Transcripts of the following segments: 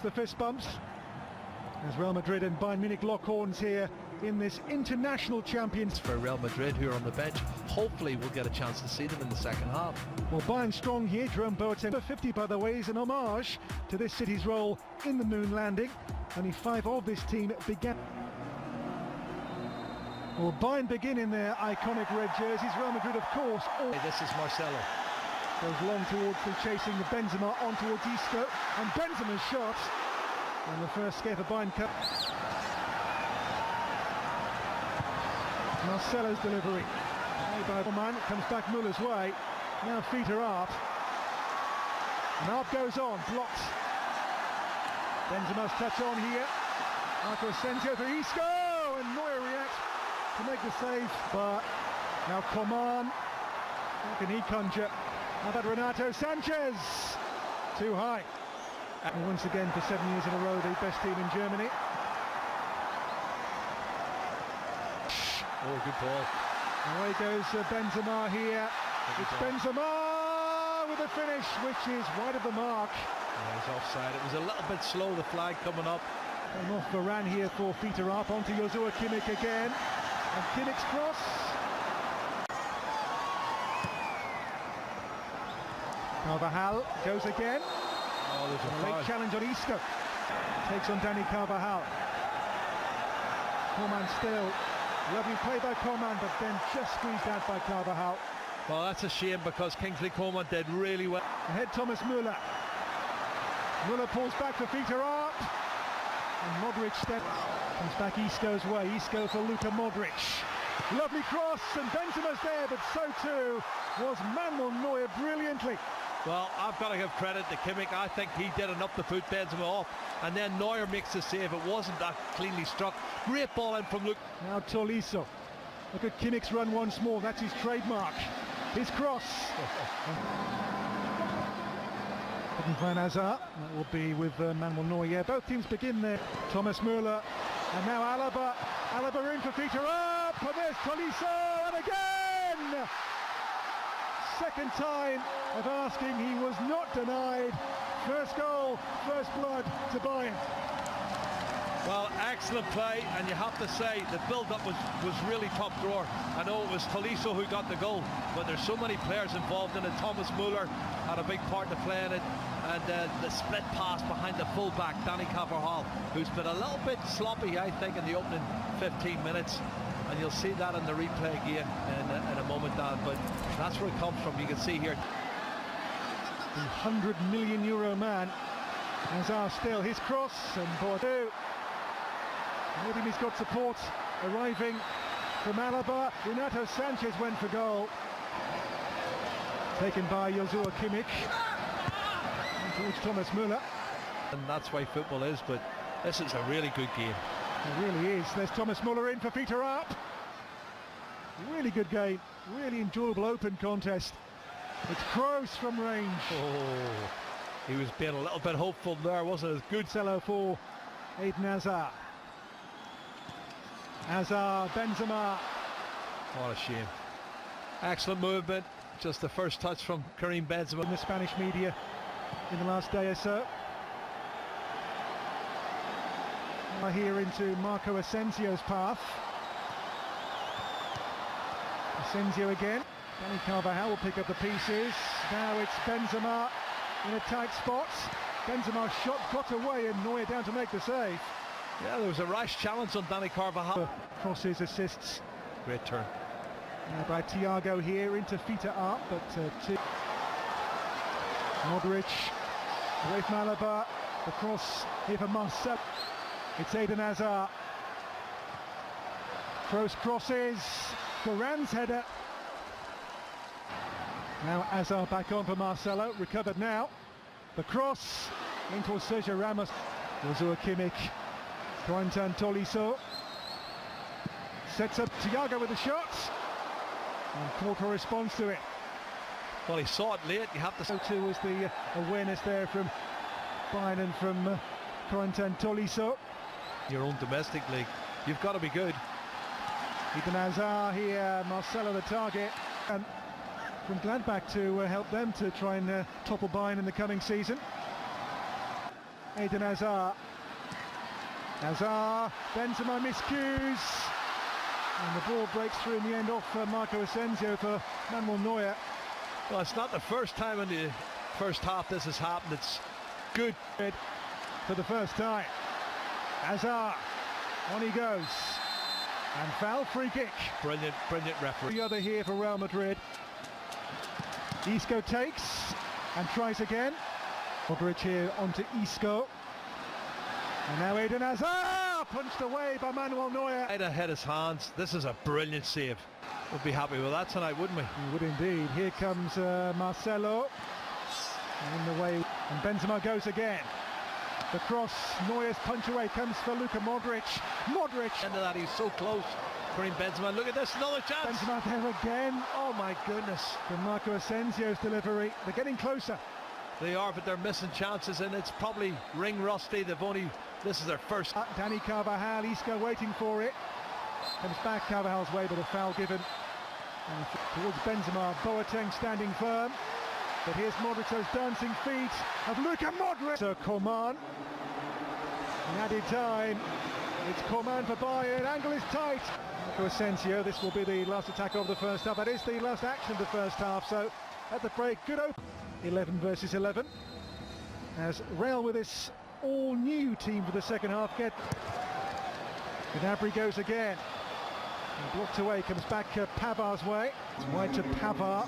the fist bumps as Real Madrid and Bayern Munich lock horns here in this international champions. For Real Madrid, who are on the bench, hopefully we'll get a chance to see them in the second half. Well, Bayern strong here. Jerome Boateng, 50 by the way, is an homage to this city's role in the moon landing. Only 5 of this team began. Well, Bayern begin in their iconic red jerseys. Real Madrid, of course. This is Marcelo. Goes long towards the chasing the Benzema on towards Isco, and Benzema's shot. And the first scare for Bayern Cup. Marcelo's delivery. By man, it comes back Muller's way. Now feet are up. And up goes on, blocked. Benzema's touch on here. Marco Asensio for Isco, and Neuer reacts to make the save. But now Coman. How can he conjure? How about Renato Sanchez? Too high. And once again, for 7 years in a row, the best team in Germany. Oh, good ball. Away goes Benzema here. It's Benzema with a finish, which is wide of the mark. Yeah, he's offside. It was a little bit slow, the flag coming up. Came off Varane here, 4 feet are up, onto Joshua Kimmich again. And Kimmich's cross. Carvajal goes again. Oh, there's a late challenge on Isco. Takes on Dani Carvajal. Coman still. Lovely play by Coman, but then just squeezed out by Carvajal. Well, that's a shame because Kingsley Coman did really well. Ahead Thomas Müller. Müller pulls back, the feet are up. And Modric steps. Comes back Isco's way. Isco for Luka Modric. Lovely cross, and Benzema's there, but so too was Manuel Neuer brilliantly. Well, I've got to give credit to Kimmich. I think he did enough to put Benzema off, and then Neuer makes the save. It wasn't that cleanly struck. Great ball in from Luke. Now Tolisso. Look at Kimmich's run once more. That's his trademark. His cross. Couldn't find Hazard. That will be with Manuel Neuer. Yeah, both teams begin there. Thomas Müller, and now Alaba. Alaba in for Peter up, and there's Tolisso, and again! Second time of asking, he was not denied. First goal, first blood to Bayern. Well, excellent play, and you have to say the build-up was really top drawer. I know it was Tolisso who got the goal, but there's so many players involved in it. Thomas Müller had a big part to play in it, and the split pass behind the full-back, Dani Carvajal, who's been a little bit sloppy, I think, in the opening 15 minutes. And you'll see that in the replay again in a moment, Dan, but that's where it comes from. You can see here the €100 million man. Hazard still, his cross, and Bordeaux. Maybe he's got support arriving from Alaba. Renato Sanchez went for goal. Taken by Joshua Kimmich. And towards Thomas Müller. And that's why football is, but this is a really good game. It really is. There's Thomas Müller in for Peter up. Really good game. Really enjoyable open contest. It's Kroos from range. Oh, he was being a little bit hopeful there, wasn't it? Good cello for Eden Hazard. Hazard, Benzema. What a shame. Excellent movement. Just the first touch from Karim Benzema. In the Spanish media in the last day or so. Here into Marco Asensio's path. Asensio again. Dani Carvajal will pick up the pieces. Now it's Benzema in a tight spot. Benzema's shot got away and Neuer down to make the save. Yeah, there was a rash challenge on Dani Carvajal. Crosses, assists. Great turn. Now by Thiago here into Fita up, but to Modric. Away from Alaba. The cross here for Marcel. It's Eden Hazard. Kroos crosses. Varane's header. Now Hazard back on for Marcelo. Recovered now. The cross in towards Sergio Ramos. Joshua Kimmich. Corentin Tolisso. Sets up Thiago with the shot. And Porto responds to it. Well, he saw it late. You have to. So too was the awareness there from Bayern and from Corentin Tolisso. Your own domestic league, you've got to be good. Eden Hazard here, Marcelo the target, and from Gladbach to help them to try and topple Bayern in the coming season. Eden Hazard. Hazard, Benzema miscues. And the ball breaks through in the end off Marco Asensio for Manuel Neuer. Well, it's not the first time in the first half this has happened. It's good. For the first time. Hazard, on he goes. And foul, free kick. Brilliant referee. The other here for Real Madrid. Isco takes and tries again. Modric here onto Isco. And now Eden Hazard, punched away by Manuel Neuer. Right ahead his hands. This is a brilliant save. We'd be happy with that tonight, wouldn't we? We would indeed. Here comes Marcelo. And in the way, and Benzema goes again. The cross, Neuer's punch away comes for Luka Modric. Modric. End of that, he's so close. Karim Benzema, look at this, another chance. Benzema there again. Oh my goodness. The Marco Asensio's delivery. They're getting closer. They are, but they're missing chances, and it's probably ring rusty. This is their first. Dani Carvajal, Isco waiting for it. Comes back Carvajal's way, but a foul given. And towards Benzema, Boateng standing firm. But here's Modric's dancing feet of Luka Modric. So Coman, in added time, it's Coman for Bayern, angle is tight. Marco Asensio, this will be the last attack of the first half. That is the last action of the first half, so at the break, good open. 11 versus 11. As Real with this all-new team for the second half get. Gnabry goes again. And blocked away, comes back Pavar's way. It's wide to Pavard.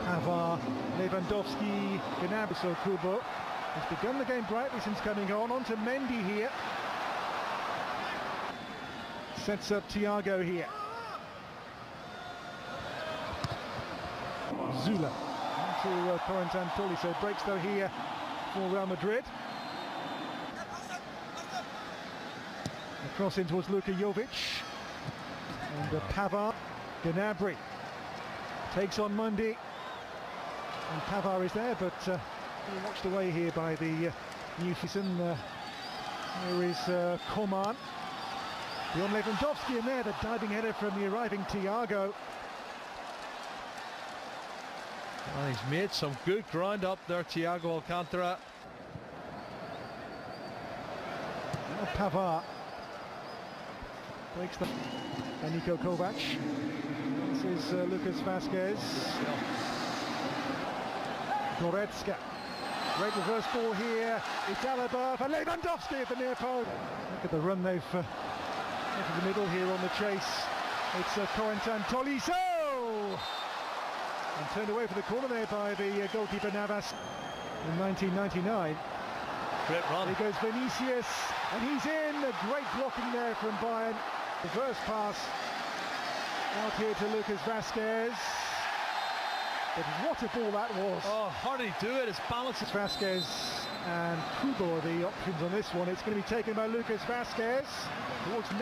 Pavard, Lewandowski, Gnabry, so Kubo has begun the game brightly since coming on to Mendy here. Sets up Thiago here. Zula into Corentin Tolisso, breaks though here for Real Madrid. A cross in towards Luka Jovic. And Pavard, Gnabry takes on Mundy. And Pavard is there, but watched away here by the new season. Here is Coman. Beyond Lewandowski in there, the diving header from the arriving Thiago. Well, he's made some good ground up there, Thiago Alcantara. Now Pavard breaks the. And Niko Kovac. This is Lucas Vazquez. Goretzka. Great reverse ball here. It's Alaba for Lewandowski at the near post. Look at the run they've into the middle here on the chase. It's Corentin Tolisso. And turned away for the corner there by the goalkeeper Navas in 1999. Great run. Here goes Vinicius, and he's in. A great blocking there from Bayern. Reverse pass out here to Lucas Vazquez. But what a ball that was. Oh, how did he do it? His balance is... Vazquez and Kubo are the options on this one. It's going to be taken by Lucas Vazquez. Towards and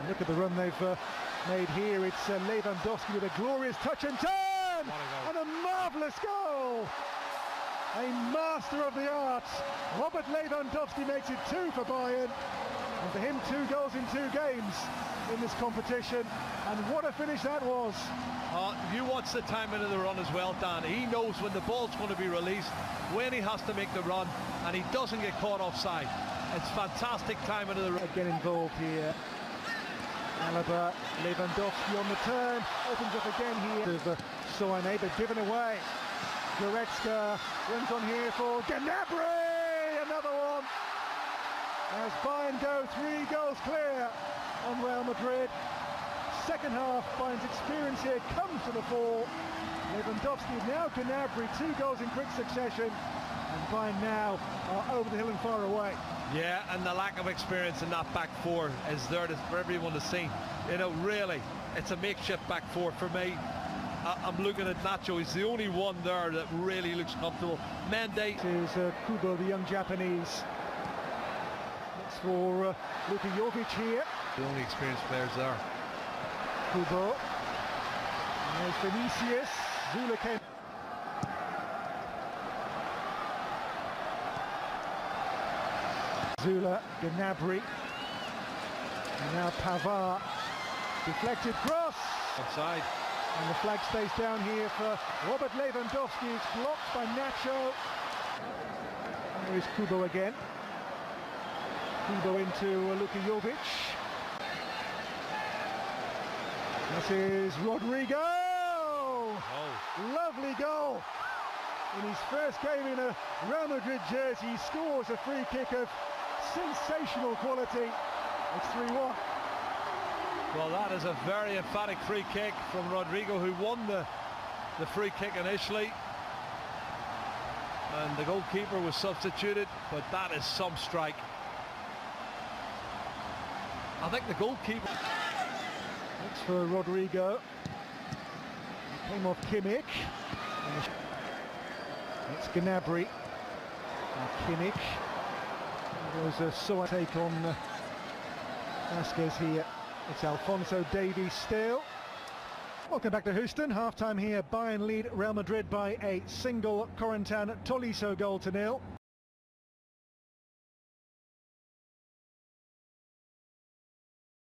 look at the run they've made here. It's Lewandowski with a glorious touch and turn! And a marvellous goal! A master of the arts. Robert Lewandowski makes it 2 for Bayern. And for him, 2 goals in 2 games in this competition. And what a finish that was. You watch the timing of the run as well, Dan. He knows when the ball's going to be released, when he has to make the run, and he doesn't get caught offside. It's fantastic timing of the run. Again involved here. Alaba, Lewandowski on the turn, opens up again here. Soane, but given away. Goretzka runs on here for Gnabry, another one. As Bayern go 3 goals clear on Real Madrid. Second half, Bayern's experience here comes to the fore. Lewandowski, now Gnabry, 2 goals in quick succession. And Bayern now are over the hill and far away. Yeah, and the lack of experience in that back 4 is there for everyone to see. You know, really, it's a makeshift back 4 for me. I'm looking at Nacho. He's the only one there that really looks comfortable. Mendy. This is Kubo, the young Japanese. That's for Luka Jovic here. The only experienced players there. Kubo. And there's Vinicius. Zula came. Zula, Gnabry. And now Pavard. Deflected cross. Offside. And the flag stays down here for Robert Lewandowski. It's blocked by Nacho. There is Kubo again. Kubo into Luka Jovic. This is Rodrigo! Oh. Lovely goal! In his first game in a Real Madrid jersey, he scores a free kick of sensational quality. It's 3-1. Well, that is a very emphatic free kick from Rodrigo, who won the free kick initially. And the goalkeeper was substituted, but that is some strike. I think the goalkeeper... Looks for Rodrigo. Came off Kimmich. It's Gnabry. And Kimmich. There's a Soa take on Vasquez here. It's Alphonso Davies still. Welcome back to Houston. Half-time here. Bayern lead Real Madrid by a single Corentin Tolisso goal to nil.